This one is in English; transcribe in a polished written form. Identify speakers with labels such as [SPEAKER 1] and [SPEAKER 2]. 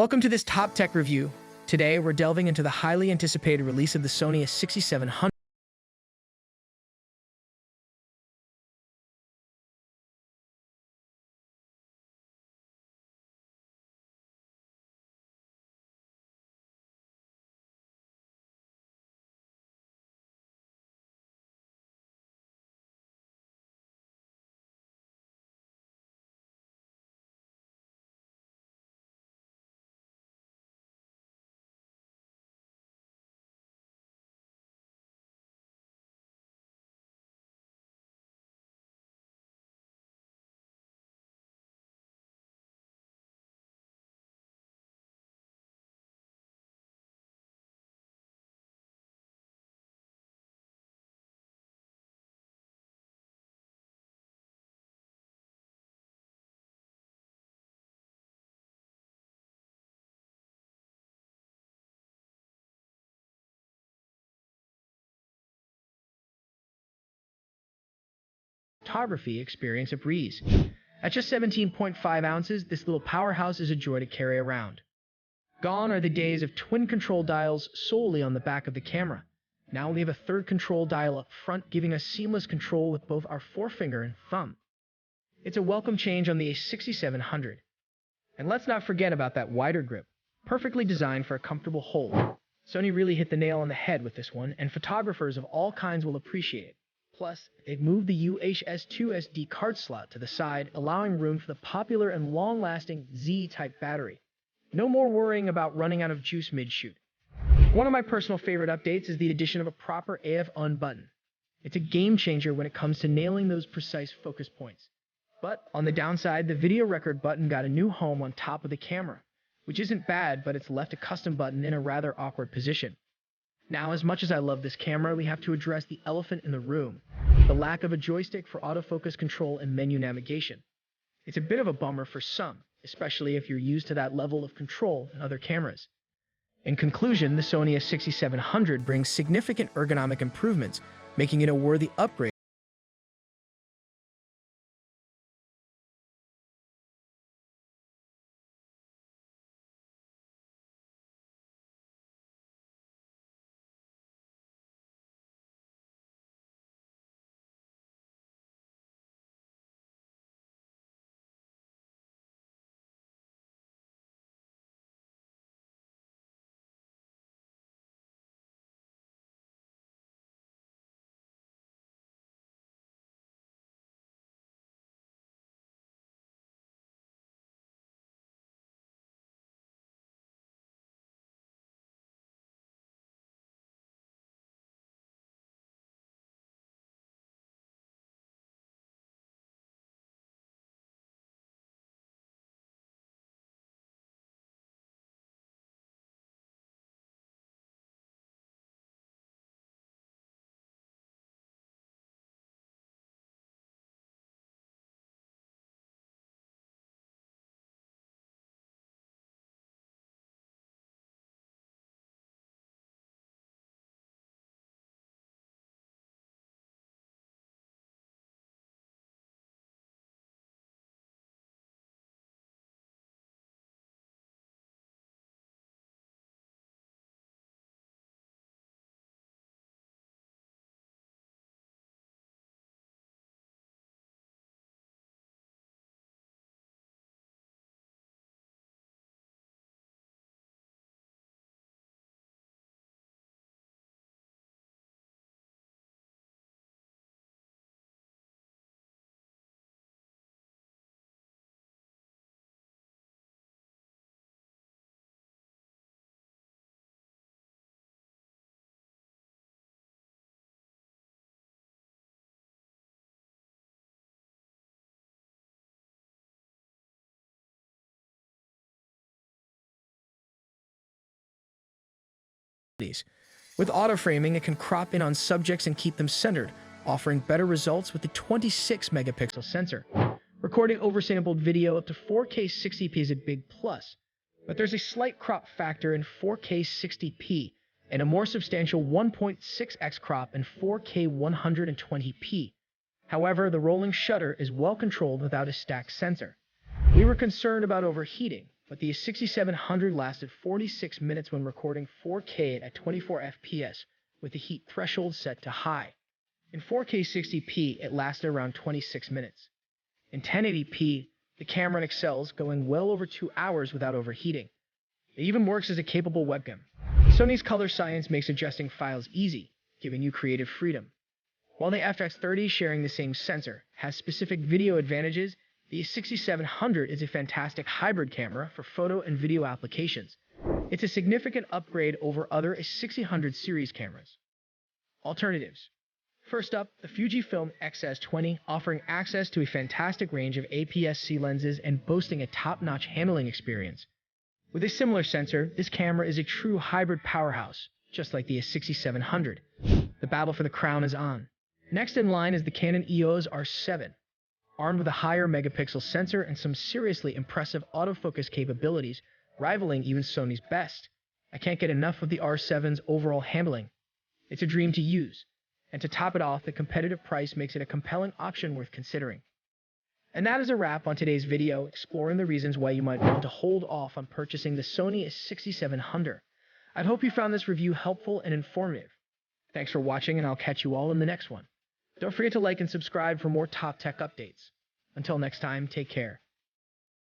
[SPEAKER 1] Welcome to this top tech review. Today, we're delving into the highly anticipated release of the Sony A6700. Photography experience a breeze. At just 17.5 ounces, this little powerhouse is a joy to carry around. Gone are the days of twin control dials solely on the back of the camera. Now we have a third control dial up front, giving us seamless control with both our forefinger and thumb. It's a welcome change on the A6700. And let's not forget about that wider grip, perfectly designed for a comfortable hold. Sony really hit the nail on the head with this one, and photographers of all kinds will appreciate it. Plus, they've moved the UHS-2 SD card slot to the side, allowing room for the popular and long-lasting Z-type battery. No more worrying about running out of juice mid-shoot. One of my personal favorite updates is the addition of a proper AF on button. It's a game changer when it comes to nailing those precise focus points. But on the downside, the video record button got a new home on top of the camera, which isn't bad, but it's left a custom button in a rather awkward position. Now, as much as I love this camera, we have to address the elephant in the room, the lack of a joystick for autofocus control and menu navigation. It's a bit of a bummer for some, especially if you're used to that level of control in other cameras. In conclusion, the Sony A6700 brings significant ergonomic improvements, making it a worthy upgrade. With auto framing, it can crop in on subjects and keep them centered, offering better results with the 26-megapixel sensor. Recording oversampled video up to 4K 60p is a big plus, but there's a slight crop factor in 4K 60p and a more substantial 1.6x crop in 4K 120p. However, the rolling shutter is well controlled without a stacked sensor. We were concerned about overheating, but the A6700 lasted 46 minutes when recording 4K at 24 FPS with the heat threshold set to high. In 4K 60p, it lasted around 26 minutes. In 1080p, the camera excels, going well over 2 hours without overheating. It even works as a capable webcam. Sony's color science makes adjusting files easy, giving you creative freedom. While the FX30, sharing the same sensor, has specific video advantages, the A6700 is a fantastic hybrid camera for photo and video applications. It's a significant upgrade over other A600 series cameras. Alternatives. First up, the Fujifilm X-S20, offering access to a fantastic range of APS-C lenses and boasting a top-notch handling experience. With a similar sensor, this camera is a true hybrid powerhouse, just like the A6700. The battle for the crown is on. Next in line is the Canon EOS R7. Armed with a higher megapixel sensor and some seriously impressive autofocus capabilities, rivaling even Sony's best. I can't get enough of the R7's overall handling. It's a dream to use. And to top it off, the competitive price makes it a compelling option worth considering. And that is a wrap on today's video, exploring the reasons why you might want to hold off on purchasing the Sony A6700. I hope you found this review helpful and informative. Thanks for watching, and I'll catch you all in the next one. Don't forget to like and subscribe for more top tech updates. Until next time, take care.